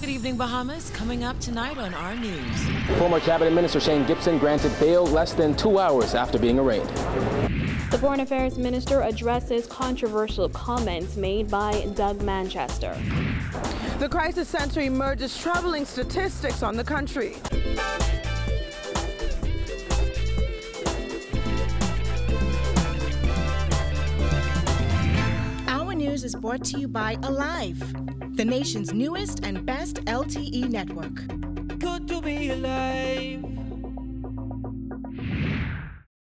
Good evening, Bahamas. Coming up tonight on our news. Former Cabinet Minister Shane Gibson granted bail less than 2 hours after being arraigned. The Foreign Affairs Minister addresses controversial comments made by Doug Manchester. The crisis center emerges troubling statistics on the country. Our news is brought to you by Alive, the nation's newest and best LTE network. Good to be alive.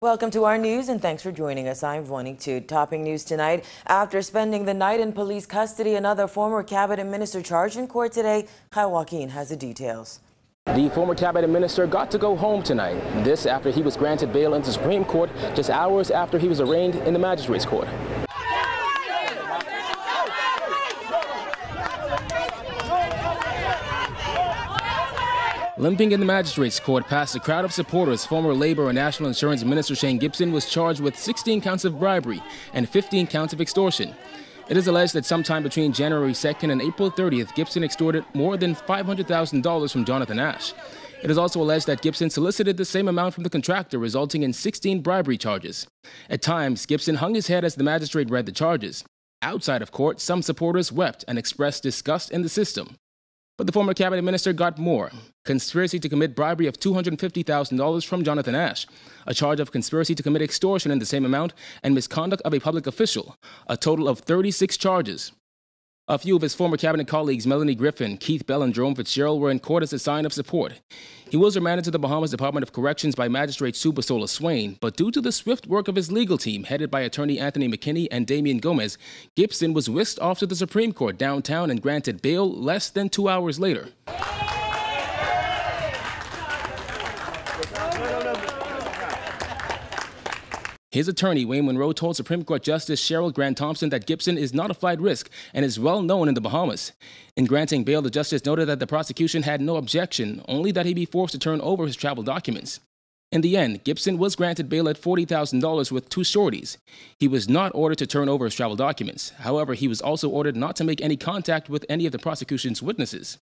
Welcome to our news and thanks for joining us. I'm Vonnie. Topping news tonight. After spending the night in police custody, another former cabinet minister charged in court today. Kyle Joaquin has the details. The former cabinet minister got to go home tonight. This after he was granted bail in the Supreme Court just hours after he was arraigned in the magistrate's court. Limping in the magistrate's court past a crowd of supporters, former Labor and National Insurance Minister Shane Gibson was charged with 16 counts of bribery and 15 counts of extortion. It is alleged that sometime between January 2nd and April 30th, Gibson extorted more than $500,000 from Jonathan Ash. It is also alleged that Gibson solicited the same amount from the contractor, resulting in 16 bribery charges. At times, Gibson hung his head as the magistrate read the charges. Outside of court, some supporters wept and expressed disgust in the system. But the former cabinet minister got more: conspiracy to commit bribery of $250,000 from Jonathan Ash, a charge of conspiracy to commit extortion in the same amount, and misconduct of a public official, a total of 36 charges. A few of his former cabinet colleagues, Melanie Griffin, Keith Bell, and Jerome Fitzgerald, were in court as a sign of support. He was remanded to the Bahamas Department of Corrections by Magistrate Sue Basola Swain, but due to the swift work of his legal team, headed by attorney Anthony McKinney and Damian Gomez, Gibson was whisked off to the Supreme Court downtown and granted bail less than 2 hours later. His attorney, Wayne MUNROE, told Supreme Court Justice Cheryl Grant Thompson that Gibson is not a flight risk and is well known in the Bahamas. In granting bail, the justice noted that the prosecution had no objection, only that he be forced to turn over his travel documents. In the end, Gibson was granted bail at $40,000 with 2 shorties. He was not ordered to turn over his travel documents. However, he was also ordered not to make any contact with any of the prosecution's witnesses.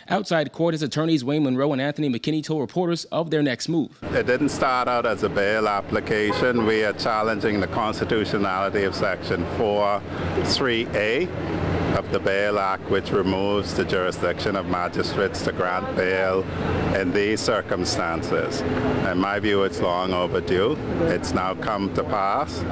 Outside court, his attorneys Wayne MUNROE and Anthony McKinney told reporters of their next move. It didn't start out as a bail application. We are challenging the constitutionality of Section 4(3)(a) of the Bail Act, which removes the jurisdiction of magistrates to grant bail in these circumstances. In my view, it's long overdue. It's now come to pass.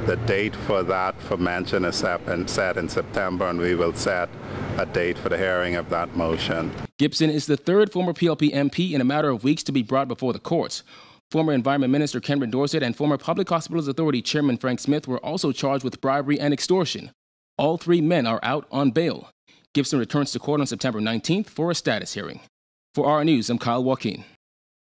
The date for that for mention is set in September, and we will set a date for the hearing of that motion. Gibson is the third former PLP MP in a matter of weeks to be brought before the courts. Former Environment Minister Cameron Dorset and former Public Hospitals Authority Chairman Frank Smith were also charged with bribery and extortion. All 3 men are out on bail. Gibson returns to court on September 19th for a status hearing. For our news, I'm Kyle Joaquin.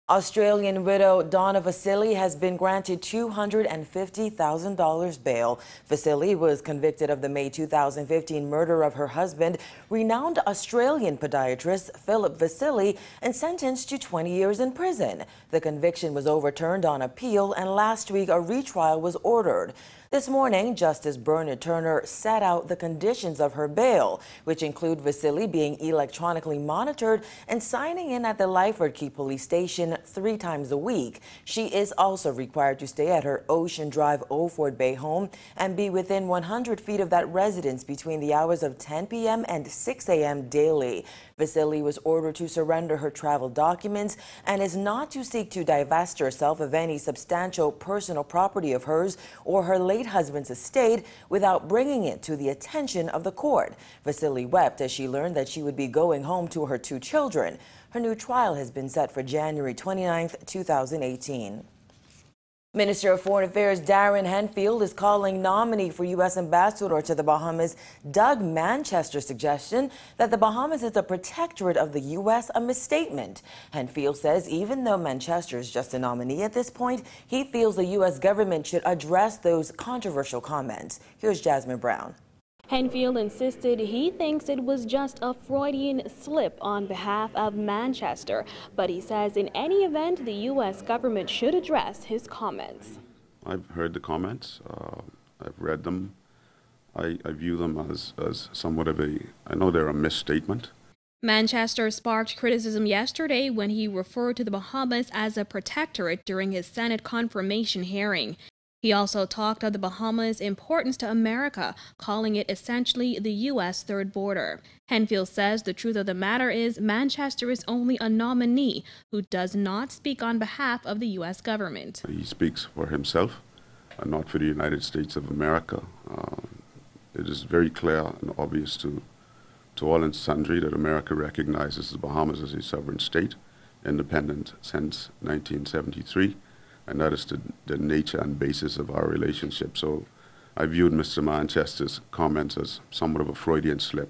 Australian widow Donna Vasili has been granted $250,000 bail. Vasili was convicted of the May 2015 murder of her husband, renowned Australian podiatrist Philip Vasili, and sentenced to 20 years in prison. The conviction was overturned on appeal, and last week a retrial was ordered. This morning, Justice Bernard Turner set out the conditions of her bail, which include Vasili being electronically monitored and signing in at the Lyford Key Police Station 3 times a week. She is also required to stay at her Ocean Drive Ophord Bay home and be within 100 feet of that residence between the hours of 10 p.m. and 6 a.m. daily. Vasili was ordered to surrender her travel documents and is not to seek to divest herself of any substantial personal property of hers or her late husband's estate without bringing it to the attention of the court. Vasili wept as she learned that she would be going home to her 2 children. Her new trial has been set for January 29, 2018. Minister of Foreign Affairs Darren Henfield is calling nominee for U.S. Ambassador to the Bahamas Doug Manchester's suggestion that the Bahamas is a protectorate of the U.S. a misstatement. Henfield says even though Manchester is just a nominee at this point, he feels the U.S. government should address those controversial comments. Here's Jasmine Brown. Henfield insisted he thinks it was just a Freudian slip on behalf of Manchester, but he says in any event, the U.S. government should address his comments. I've heard the comments. I've read them. I view them as somewhat of I know they're a misstatement. Manchester sparked criticism yesterday when he referred to the Bahamas as a protectorate during his Senate confirmation hearing. He also talked of the Bahamas' importance to America, calling it essentially the U.S. third border. Henfield says the truth of the matter is Manchester is only a nominee who does not speak on behalf of the U.S. government. He speaks for himself, not for the United States of America. It is very clear and obvious to all and sundry that America recognizes the Bahamas as a sovereign state, independent since 1973. And that is the nature and basis of our relationship. So I viewed Mr. Manchester's comments as somewhat of a Freudian slip.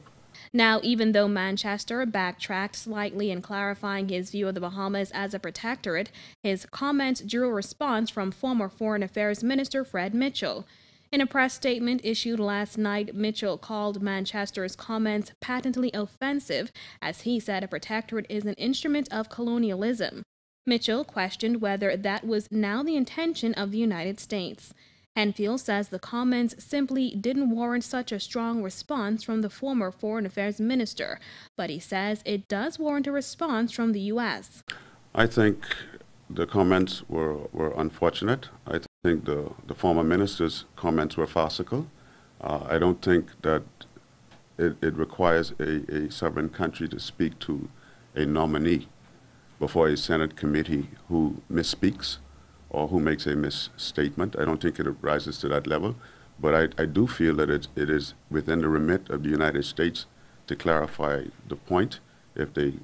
Now, even though Manchester backtracked slightly in clarifying his view of the Bahamas as a protectorate, his comments drew a response from former Foreign Affairs Minister Fred Mitchell. In a press statement issued last night, Mitchell called Manchester's comments patently offensive, as he said a protectorate is an instrument of colonialism. Mitchell questioned whether that was now the intention of the United States. Henfield says the comments simply didn't warrant such a strong response from the former Foreign Affairs Minister, but he says it does warrant a response from the U.S. I think the comments were unfortunate. I think the former minister's comments were farcical. I don't think that it requires a sovereign country to speak to a nominee before a Senate committee who misspeaks or who makes a misstatement. I don't think it rises to that level, but I do feel that it is within the remit of the United States to clarify the point if they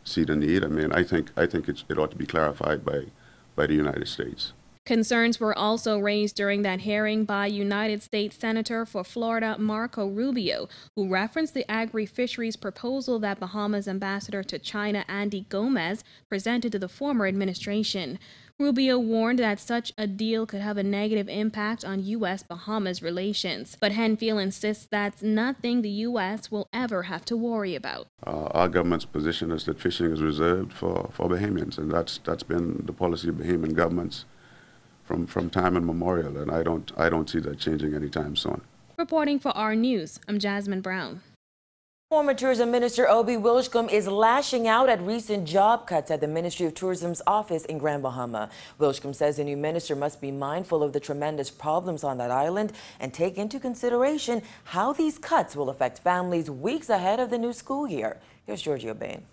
see the need. I mean, I think it ought to be clarified by the United States. Concerns were also raised during that hearing by United States Senator for Florida Marco Rubio, who referenced the agri-fisheries proposal that Bahamas Ambassador to China Andy Gomez presented to the former administration. Rubio warned that such a deal could have a negative impact on U.S.-Bahamas relations, but Henfield insists that's nothing the U.S. will ever have to worry about. Our government's position is that fishing is reserved for Bahamians, and that's been the policy of Bahamian governments from time immemorial, and I don't see that changing anytime soon. Reporting for our News, I'm Jasmine Brown. Former Tourism Minister Obi Wilshcombe is lashing out at recent job cuts at the Ministry of Tourism's office in Grand Bahama. Wilshcombe says the new minister must be mindful of the tremendous problems on that island and take into consideration how these cuts will affect families weeks ahead of the new school year. Here's Georgia Bain.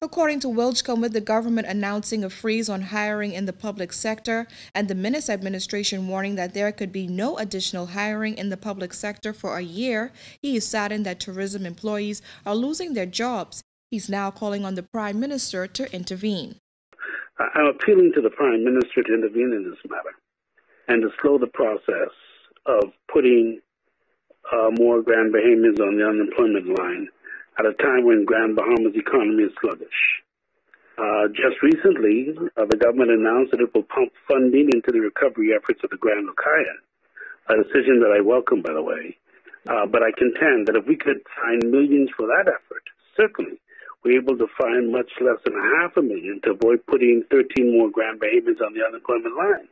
According to Wilshcombe, with the government announcing a freeze on hiring in the public sector and the Minnis administration warning that there could be no additional hiring in the public sector for a year, he is saddened that tourism employees are losing their jobs. He's now calling on the Prime Minister to intervene. I'm appealing to the Prime Minister to intervene in this matter and to slow the process of putting more Grand Bahamians on the unemployment line at a time when Grand Bahama's economy is sluggish. Just recently, the government announced that it will pump funding into the recovery efforts of the Grand Lucayan, a decision that I welcome, by the way. But I contend that if we could find millions for that effort, certainly we're able to find much less than $500,000 to avoid putting 13 more Grand Bahamians on the unemployment line.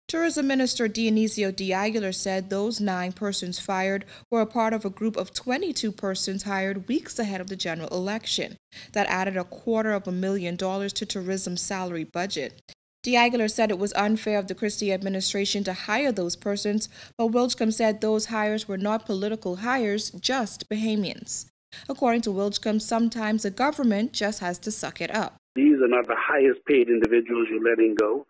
Tourism Minister Dionisio D. Aguilar said those 9 persons fired were a part of a group of 22 persons hired weeks ahead of the general election. That added $250,000 to tourism's salary budget. D. Aguilar said it was unfair of the Christie administration to hire those persons, but Wilshcombe said those hires were not political hires, just Bahamians. According to Wilshcombe, sometimes the government just has to suck it up. These are not the highest paid individuals you're letting go.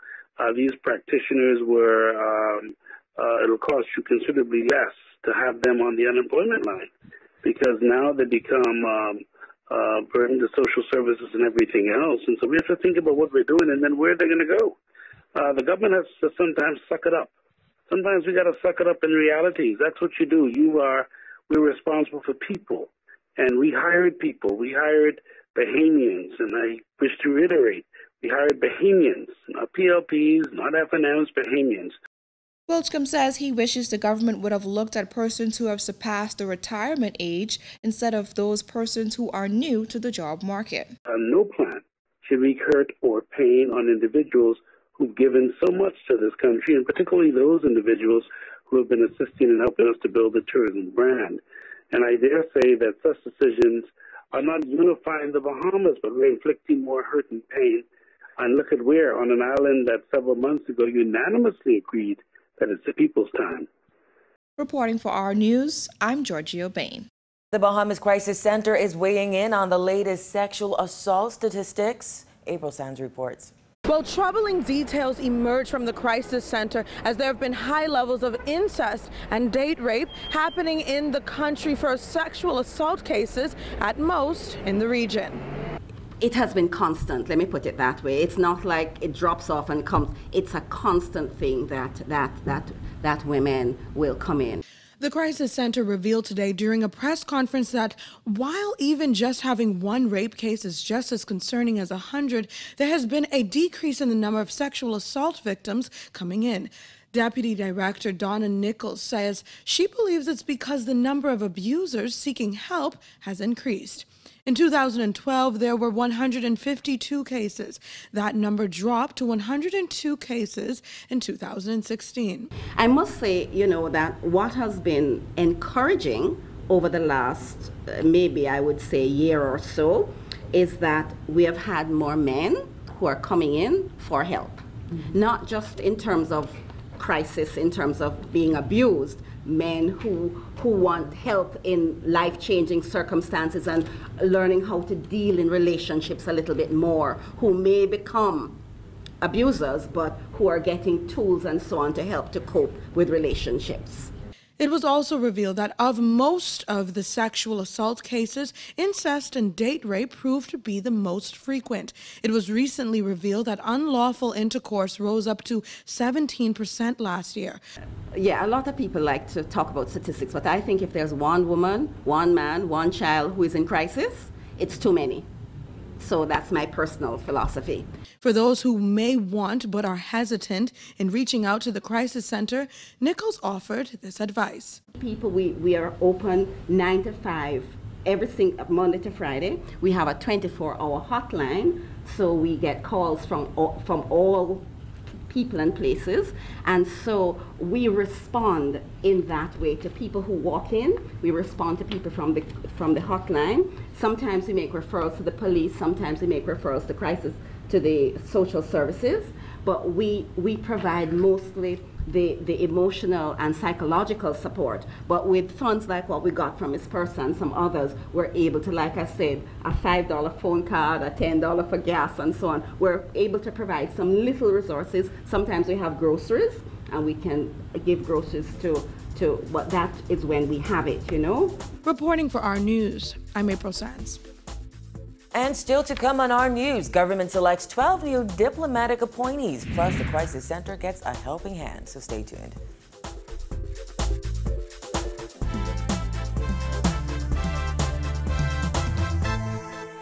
These practitioners it'll cost you considerably less to have them on the unemployment line because now they become burden to social services and everything else. And so we have to think about what we're doing and then where they're going to go. The government has to sometimes suck it up. Sometimes we got to suck it up in reality. That's what you do. We're responsible for people. And we hired people. We hired Bahamians. And I wish to reiterate, we hired Bahamians, not PLPs, not FNMs, Bahamians. Wilshcombe says he wishes the government would have looked at persons who have surpassed the retirement age instead of those persons who are new to the job market. No plan should be hurt or pain on individuals who've given so much to this country, and particularly those individuals who have been assisting and helping us to build the tourism brand. And I dare say that such decisions are not unifying the Bahamas, but we're inflicting more hurt and pain. And look at where, on an island that several months ago unanimously agreed that it's the people's time. Reporting for our news, I'm Giorgio Bain. The Bahamas Crisis Center is weighing in on the latest sexual assault statistics. April Sands reports. Well, troubling details emerge from the crisis center as there have been high levels of incest and date rape happening in the country for sexual assault cases, at most in the region. It has been constant, let me put it that way. It's not like it drops off and comes. It's a constant thing that women will come in. The Crisis Center revealed today during a press conference that while even just having one rape case is just as concerning as 100, there has been a decrease in the number of sexual assault victims coming in. Deputy Director Donna Nichols says she believes it's because the number of abusers seeking help has increased. In 2012, there were 152 cases. That number dropped to 102 cases in 2016. I must say, that what has been encouraging over the last, maybe I would say year or so, is that we have had more men who are coming in for help. Not just in terms of crisis, in terms of being abused, men who want help in life-changing circumstances and learning how to deal in relationships a little bit more, who may become abusers, but who are getting tools and so on to help to cope with relationships. It was also revealed that of most of the sexual assault cases, incest and date rape proved to be the most frequent. It was recently revealed that unlawful intercourse rose up to 17% last year. Yeah, a lot of people like to talk about statistics, but I think if there's one woman, one man, one child who is in crisis, it's too many. So that's my personal philosophy. For those who may want but are hesitant in reaching out to the Crisis Center, Nichols offered this advice. People, we are open 9 to 5 Monday to Friday. We have a 24-hour hotline, so we get calls from all people and places, and so we respond in that way to people who walk in. We respond to people from the hotline. Sometimes we make referrals to the police, sometimes we make referrals to the social services, but we provide mostly the emotional and psychological support. But with funds like what we got from Ms. Purse and some others, we're able to, like I said, a $5 phone card, a $10 for gas and so on. We're able to provide some little resources. Sometimes we have groceries and we can give groceries but that is when we have it, Reporting for our news, I'm April Sands. And still to come on our news, government selects 12 new diplomatic appointees, plus the Crisis Center gets a helping hand, so stay tuned.